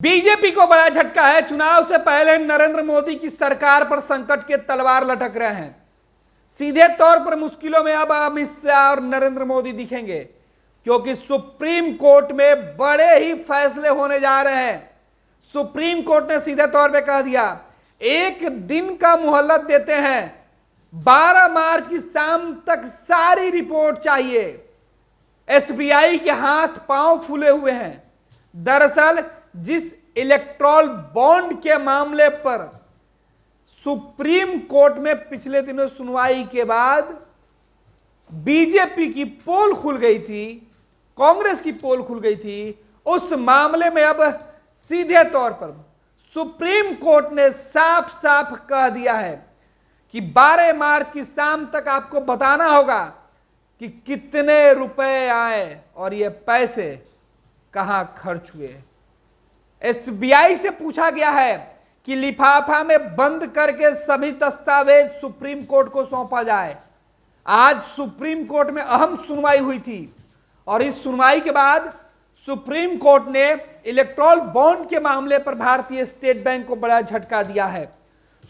BJP को बड़ा झटका है। चुनाव से पहले नरेंद्र मोदी की सरकार पर संकट के तलवार लटक रहे हैं। सीधे तौर पर मुश्किलों में अब अमित शाह और नरेंद्र मोदी दिखेंगे, क्योंकि सुप्रीम कोर्ट में बड़े ही फैसले होने जा रहे हैं। सुप्रीम कोर्ट ने सीधे तौर पे कह दिया, एक दिन का मोहलत देते हैं, 12 मार्च की शाम तक सारी रिपोर्ट चाहिए। एसबीआई के हाथ पांव फूले हुए हैं। दरअसल जिस इलेक्ट्रॉल बॉन्ड के मामले पर सुप्रीम कोर्ट में पिछले दिनों सुनवाई के बाद बीजेपी की पोल खुल गई थी, कांग्रेस की पोल खुल गई थी, उस मामले में अब सीधे तौर पर सुप्रीम कोर्ट ने साफ साफ कह दिया है कि 12 मार्च की शाम तक आपको बताना होगा कि कितने रुपए आए और ये पैसे कहां खर्च हुए। एसबीआई से पूछा गया है कि लिफाफा में बंद करके सभी दस्तावेज सुप्रीम कोर्ट को सौंपा जाए। आज सुप्रीम कोर्ट में अहम सुनवाई हुई थी और इस सुनवाई के बाद सुप्रीम कोर्ट ने इलेक्ट्रॉल बॉन्ड के मामले पर भारतीय स्टेट बैंक को बड़ा झटका दिया है।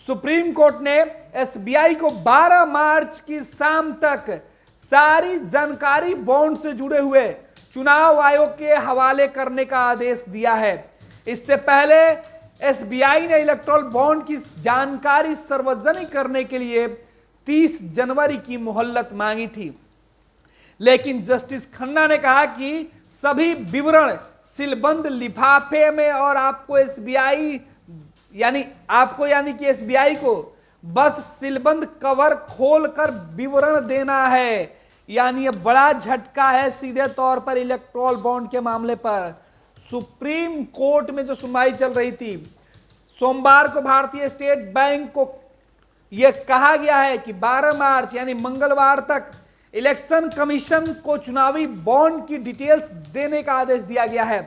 सुप्रीम कोर्ट ने एसबीआई को 12 मार्च की शाम तक सारी जानकारी बॉन्ड से जुड़े हुए चुनाव आयोग के हवाले करने का आदेश दिया है। इससे पहले एसबीआई ने इलेक्ट्रॉल बॉन्ड की जानकारी सार्वजनिक करने के लिए 30 जनवरी की मोहलत मांगी थी, लेकिन जस्टिस खन्ना ने कहा कि सभी विवरण सीलबंद लिफाफे में और आपको एसबीआई यानी कि एसबीआई को बस सीलबंद कवर खोलकर विवरण देना है। यानी ये बड़ा झटका है सीधे तौर पर इलेक्ट्रॉल बॉन्ड के मामले पर। सुप्रीम कोर्ट में जो सुनवाई चल रही थी, सोमवार को भारतीय स्टेट बैंक को यह कहा गया है कि 12 मार्च यानी मंगलवार तक इलेक्शन कमीशन को चुनावी बॉन्ड की डिटेल्स देने का आदेश दिया गया है।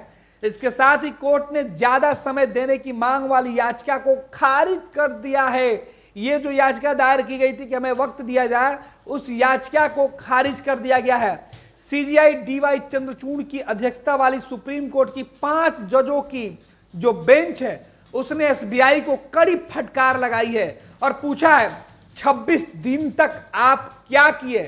इसके साथ ही कोर्ट ने ज्यादा समय देने की मांग वाली याचिका को खारिज कर दिया है। ये जो याचिका दायर की गई थी कि हमें वक्त दिया जाए, उस याचिका को खारिज कर दिया गया है। सीजीआई डीवाई चंद्रचूड़ की अध्यक्षता वाली सुप्रीम कोर्ट की 5 जजों की जो बेंच है, उसने एसबीआई को कड़ी फटकार लगाई है और पूछा है 26 दिन तक आप क्या किए।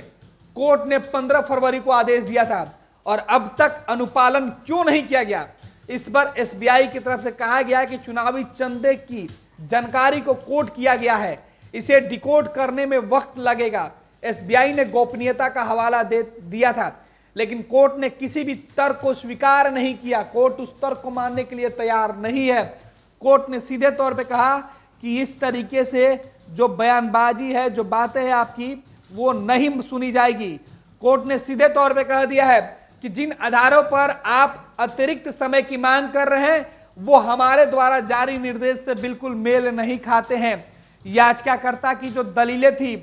कोर्ट ने 15 फरवरी को आदेश दिया था और अब तक अनुपालन क्यों नहीं किया गया। इस पर एसबीआई की तरफ से कहा गया कि चुनावी चंदे की जानकारी को कोड किया गया है, इसे डिकोड करने में वक्त लगेगा। एसबीआई ने गोपनीयता का हवाला दे दिया था, लेकिन कोर्ट ने किसी भी तर्क को स्वीकार नहीं किया। कोर्ट उस तर्क को मानने के लिए तैयार नहीं है। कोर्ट ने सीधे तौर पे कहा कि इस तरीके से जो बयानबाजी है, जो बातें हैं आपकी, वो नहीं सुनी जाएगी। कोर्ट ने सीधे तौर पे कह दिया है कि जिन आधारों पर आप अतिरिक्त समय की मांग कर रहे हैं, वो हमारे द्वारा जारी निर्देश से बिल्कुल मेल नहीं खाते हैं। याचिकाकर्ता की जो दलीलें थी,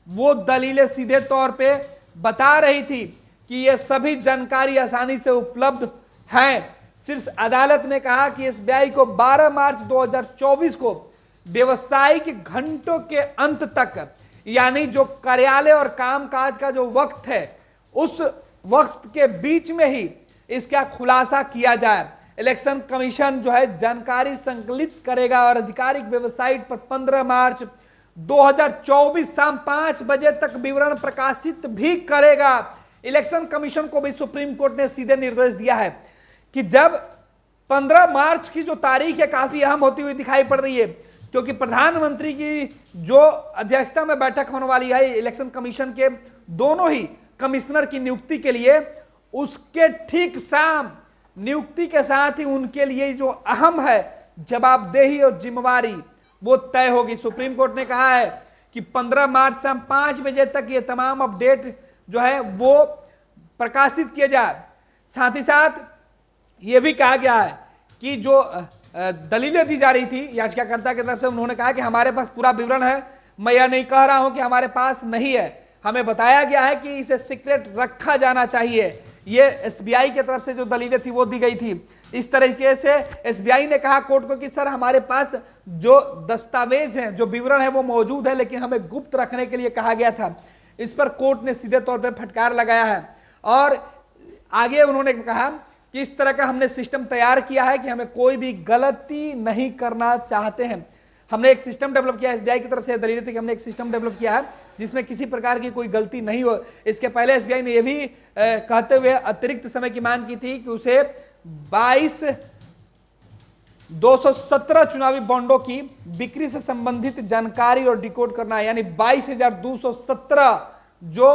वो दलीलें सीधे तौर पे बता रही थी कि ये सभी जानकारी आसानी से उपलब्ध हैं। शीर्ष अदालत ने कहा कि एसबीआई को 12 मार्च 2024 को व्यवसायिक घंटों के अंत तक, यानी जो कार्यालय और कामकाज का जो वक्त है, उस वक्त के बीच में ही इसका खुलासा किया जाए। इलेक्शन कमीशन जो है जानकारी संकलित करेगा और आधिकारिक वेबसाइट पर 15 मार्च 2024 शाम 5 बजे तक विवरण प्रकाशित भी करेगा। इलेक्शन कमीशन को भी सुप्रीम कोर्ट ने सीधे निर्देश दिया है कि जब 15 मार्च की जो तारीख है, काफी अहम होती हुई दिखाई पड़ रही है, क्योंकि प्रधानमंत्री की जो अध्यक्षता में बैठक होने वाली है इलेक्शन कमीशन के दोनों ही कमिश्नर की नियुक्ति के लिए, उसके ठीक शाम नियुक्ति के साथ ही उनके लिए जो अहम है जवाबदेही और जिम्मेवारी, वो तय होगी। सुप्रीम कोर्ट ने कहा है कि 15 मार्च शाम 5 बजे तक ये तमाम अपडेट जो है वो प्रकाशित किए जाए। साथ ही साथ ये भी कहा गया है कि जो दलीलें दी जा रही थी याचिकाकर्ता की तरफ से, उन्होंने कहा कि हमारे पास पूरा विवरण है। मैं यह नहीं कह रहा हूं कि हमारे पास नहीं है, हमें बताया गया है कि इसे सीक्रेट रखा जाना चाहिए। ये एसबीआई की तरफ से जो दलीलें थी वो दी गई थी। इस तरीके से एसबीआई ने कहा कोर्ट को कि सर, हमारे पास जो दस्तावेज हैं, जो विवरण है, वो मौजूद है, लेकिन हमें गुप्त रखने के लिए कहा गया था। इस पर कोर्ट ने सीधे तौर पर फटकार लगाया है और आगे उन्होंने कहा कि इस तरह का हमने सिस्टम तैयार किया है कि हमें कोई भी गलती नहीं करना चाहते हैं। हमने एक सिस्टम डेवलप किया, एसबीआई की तरफ से दलील थी कि हमने एक सिस्टम डेवलप किया है जिसमें किसी प्रकार की कोई गलती नहीं हो। इसके पहले एसबीआई ने यह भी कहते हुए अतिरिक्त समय की मांग की थी कि उसे 217 चुनावी बॉन्डों की बिक्री से संबंधित जानकारी और डिकोड करना है, यानी 22,217 जो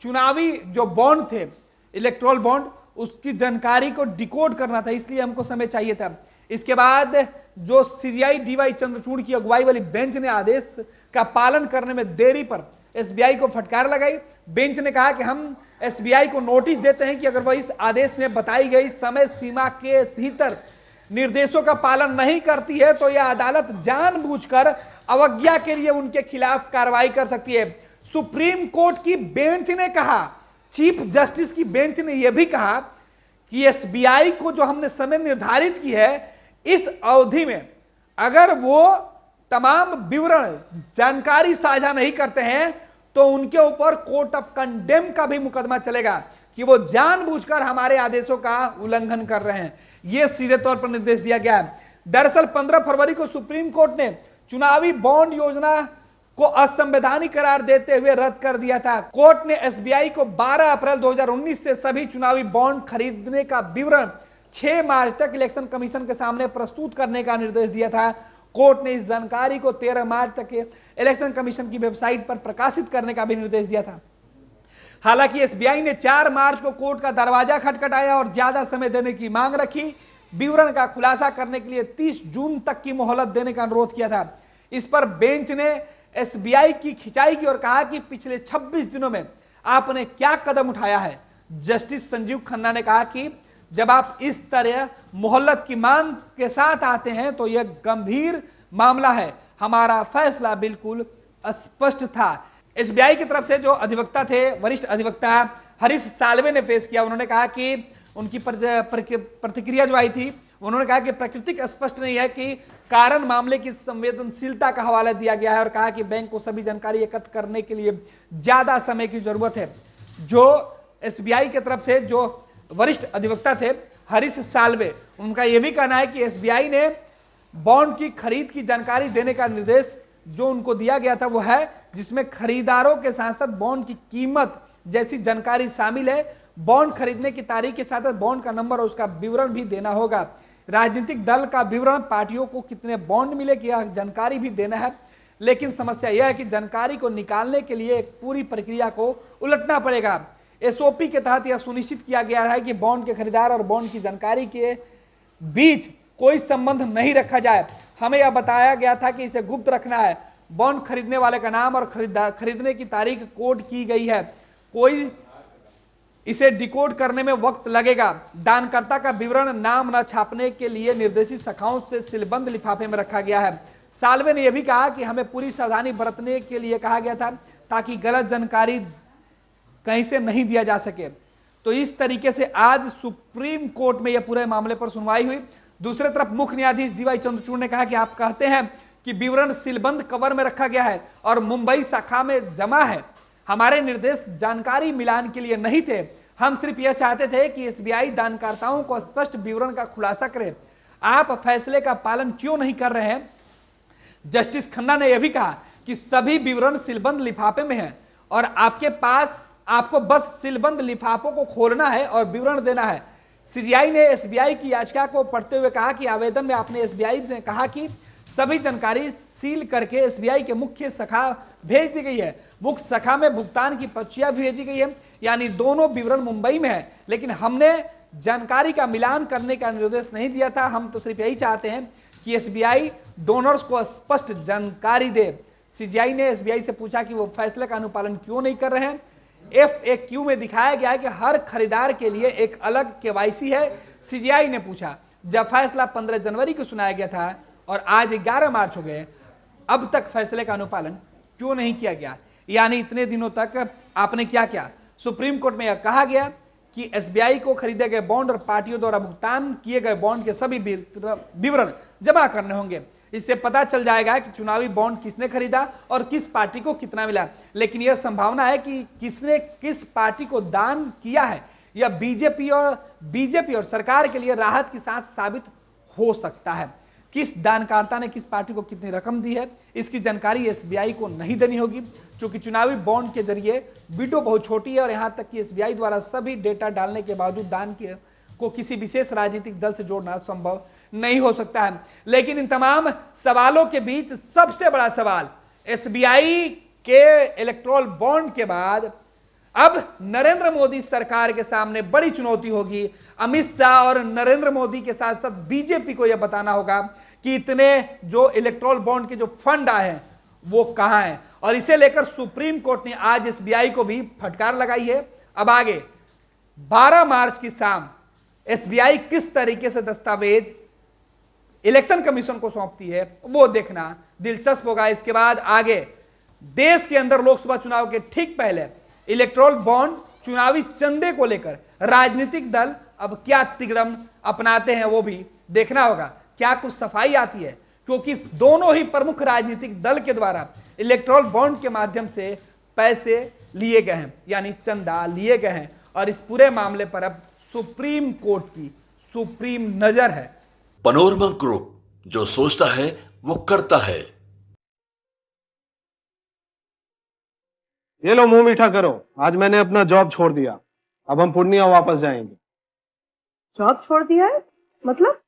चुनावी जो बॉन्ड थे, इलेक्ट्रोल बॉन्ड, उसकी जानकारी को डिकोड करना था, इसलिए हमको समय चाहिए था। इसके बाद जो सीजीआई डीवाई चंद्रचूड़ की अगुवाई वाली बेंच ने आदेश का पालन करने में देरी पर एसबीआई को फटकार लगाई। बेंच ने कहा कि हम एसबीआई को नोटिस देते हैं कि अगर वह इस आदेश में बताई गई समय सीमा के भीतर निर्देशों का पालन नहीं करती है तो यह अदालत जानबूझकर अवज्ञा के लिए उनके खिलाफ कार्रवाई कर सकती है। सुप्रीम कोर्ट की बेंच ने कहा, चीफ जस्टिस की बेंच ने यह भी कहा कि एसबीआई को जो हमने समय निर्धारित की है, इस अवधि में अगर वो तमाम विवरण जानकारी साझा नहीं करते हैं तो उनके ऊपर कोर्ट ऑफ कंडेम का भी मुकदमा चलेगा कि वो जानबूझकर हमारे आदेशों का उल्लंघन कर रहे हैं। यह सीधे तौर पर निर्देश दिया गया है। दरअसल 15 फरवरी को सुप्रीम कोर्ट ने चुनावी बॉन्ड योजना को असंवैधानिक करार देते हुए रद्द कर दिया था। कोर्ट ने एसबीआई को 12 अप्रैल 2019 से सभी चुनावी बॉन्ड खरीदने का विवरण 6 मार्च तक इलेक्शन कमीशन के सामने प्रस्तुत करने का निर्देश दिया था। कोर्ट ने इस जानकारी को 13 मार्च तक इलेक्शन कमीशन की वेबसाइट पर प्रकाशित करने का भी निर्देश दिया था। हालांकि एसबीआई ने 4 मार्च को कोर्ट का दरवाजा खटखटाया और ज्यादा समय देने की मांग रखी। विवरण का खुलासा करने के लिए 30 जून तक की मोहलत देने का अनुरोध किया था। इस पर बेंच ने एसबीआई की खिंचाई की और कहा कि पिछले 26 दिनों में आपने क्या कदम उठाया है। जस्टिस संजीव खन्ना ने कहा कि जब आप इस तरह मोहलत की मांग के साथ आते हैं तो यह गंभीर मामला है, हमारा फैसला बिल्कुल स्पष्ट था। एसबीआई की तरफ से जो अधिवक्ता थे, वरिष्ठ अधिवक्ता हरीश साल्वे ने पेश किया, उन्होंने कहा कि उनकी प्रतिक्रिया जो आई थी, उन्होंने कहा कि प्रकृति स्पष्ट नहीं है कि कारण मामले की संवेदनशीलता का हवाला दिया गया है और कहा कि बैंक को सभी जानकारी एकत्र करने के लिए ज्यादा समय की जरूरत है। जो एसबीआई की तरफ से जो वरिष्ठ अधिवक्ता थे हरीश साल्वे, उनका यह भी कहना है कि एसबीआई ने बॉन्ड की खरीद की जानकारी देने का निर्देश जो उनको दिया गया था वो है जिसमें खरीदारों के साथ साथ बॉन्ड की कीमत जैसी जानकारी शामिल है। बॉन्ड खरीदने की तारीख के साथ बॉन्ड का नंबर और उसका विवरण भी देना होगा। राजनीतिक दल का विवरण, पार्टियों को कितने बॉन्ड मिले कि यह जानकारी भी देना है। लेकिन समस्या यह है कि जानकारी को निकालने के लिए एक पूरी प्रक्रिया को उलटना पड़ेगा। एसओपी के तहत यह सुनिश्चित किया गया है कि बॉन्ड के खरीदार और बॉन्ड की जानकारी के बीच कोई संबंध नहीं रखा जाए। हमें यह बताया गया था कि इसे गुप्त रखना है। बॉन्ड खरीदने वाले का नाम और खरीदने की तारीख कोड की गई है। कोई इसे डिकोड करने में वक्त लगेगा। दानकर्ता का विवरण नाम न छापने के लिए निर्देशित शाखाओं से सीलबंद लिफाफे में रखा गया है। साल्वे ने यह भी कहा कि हमें पूरी सावधानी बरतने के लिए कहा गया था ताकि गलत जानकारी कहीं से नहीं दिया जा सके। तो इस तरीके से आज सुप्रीम कोर्ट में यह पूरे मामले पर सुनवाई हुई। दूसरी तरफ मुख्य न्यायाधीश डीवाई चंद्रचूड़ ने कहा कि आप कहते हैं कि विवरण सीलबंद कवर में रखा गया है और मुंबई शाखा में जमा है। हमारे निर्देश जानकारी मिलान के लिए नहीं थे, हम सिर्फ यह चाहते थे कि एसबीआई दानकर्ताओं को स्पष्ट विवरण का खुलासा करे। आप फैसले का पालन क्यों नहीं कर रहे हैं? जस्टिस खन्ना ने यह भी कहा कि सभी विवरण सीलबंद लिफाफे में है और आपको बस सीलबंद लिफाफों को खोलना है और विवरण देना है। सीजीआई ने एसबीआई की याचिका को पढ़ते हुए कहा कि आवेदन में आपने एसबीआई से कहा कि सभी जानकारी सील करके एसबीआई के मुख्य शाखा भेज दी गई है। मुख्य शाखा में भुगतान की पर्चियां भेजी गई है, यानी दोनों विवरण मुंबई में है, लेकिन हमने जानकारी का मिलान करने का निर्देश नहीं दिया था। हम तो सिर्फ यही चाहते हैं कि एसबीआई डोनर्स को स्पष्ट जानकारी दे। सीजीआई ने एसबीआई से पूछा कि वो फैसले का अनुपालन क्यों नहीं कर रहे हैं। FAQ में दिखाया गया है कि हर खरीदार के लिए एक अलग KYC है। सीजीआई ने पूछा, जब फैसला 15 जनवरी को सुनाया गया था और आज 11 मार्च हो गए, अब तक फैसले का अनुपालन क्यों नहीं किया गया? यानी इतने दिनों तक आपने क्या किया? सुप्रीम कोर्ट में यह कहा गया कि एसबीआई को खरीदे गए बॉन्ड और पार्टियों द्वारा भुगतान किए गए बॉन्ड के सभी विवरण जमा करने होंगे। इससे पता चल जाएगा कि चुनावी बॉन्ड किसने खरीदा और किस पार्टी को कितना मिला। लेकिन यह संभावना है कि किसने किस पार्टी को दान किया है, यह बीजेपी और सरकार के लिए राहत की सांस साबित हो सकता है। किस दानकर्ता ने किस पार्टी को कितनी रकम दी है, इसकी जानकारी एसबीआई को नहीं देनी होगी, क्योंकि चुनावी बॉन्ड के जरिए विंडो बहुत छोटी है और यहां तक कि एसबीआई द्वारा सभी डेटा डालने के बावजूद दान को किसी विशेष राजनीतिक दल से जोड़ना संभव नहीं हो सकता है। लेकिन इन तमाम सवालों के बीच सबसे बड़ा सवाल, एसबीआई के इलेक्टोरल बॉन्ड के बाद अब नरेंद्र मोदी सरकार के सामने बड़ी चुनौती होगी। अमित शाह और नरेंद्र मोदी के साथ साथ बीजेपी को यह बताना होगा कि इतने जो इलेक्टोरल बॉन्ड के जो फंड आए हैं वो कहां हैं, और इसे लेकर सुप्रीम कोर्ट ने आज एसबीआई को भी फटकार लगाई है। अब आगे 12 मार्च की शाम एसबीआई किस तरीके से दस्तावेज इलेक्शन कमीशन को सौंपती है वो देखना दिलचस्प होगा। इसके बाद आगे देश के अंदर लोकसभा चुनाव के ठीक पहले इलेक्टोरल बॉन्ड चुनावी चंदे को लेकर राजनीतिक दल अब क्या तिगड़म अपनाते हैं वो भी देखना होगा। क्या कुछ सफाई आती है, क्योंकि दोनों ही प्रमुख राजनीतिक दल के द्वारा इलेक्टोरल बॉन्ड के माध्यम से पैसे लिए गए हैं, यानी चंदा लिए गए हैं, और इस पूरे मामले पर अब सुप्रीम कोर्ट की सुप्रीम नजर है। पैनोरमा ग्रुप, जो सोचता है वो करता है। ये लो मुंह मीठा करो, आज मैंने अपना जॉब छोड़ दिया, अब हम पूर्णिया वापस जाएंगे। जॉब छोड़ दिया है? मतलब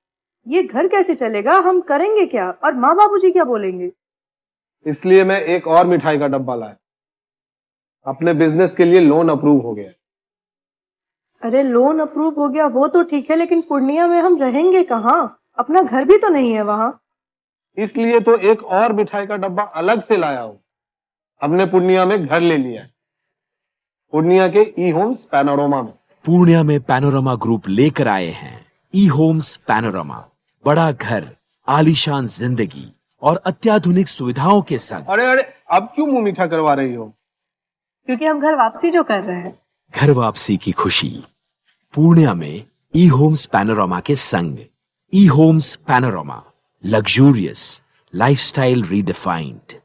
ये घर कैसे चलेगा, हम करेंगे क्या, और माँ बाबूजी क्या बोलेंगे? इसलिए मैं एक और मिठाई का डब्बा लाया, अपने बिजनेस के लिए लोन अप्रूव हो गया। अरे लोन अप्रूव हो गया वो तो ठीक है, लेकिन पूर्णिया में हम रहेंगे कहाँ? अपना घर भी तो नहीं है वहां। इसलिए तो एक और मिठाई का डब्बा अलग से लाया हूं। हमने पूर्णिया में घर ले लिया है, पूर्णिया के ई होम्स पैनोरमा में। पूर्णिया में पैनोरमा ग्रुप लेकर आए हैं ई होम्स पैनोरमा, बड़ा घर, आलीशान जिंदगी और अत्याधुनिक सुविधाओं के संग। अरे अरे, अब क्यों मुंह मीठा करवा रही हो? क्योंकि हम घर वापसी जो कर रहे हैं। घर वापसी की खुशी पूर्णिया में ई होम्स पैनोरमा के संग। ई homes panorama, luxurious lifestyle redefined.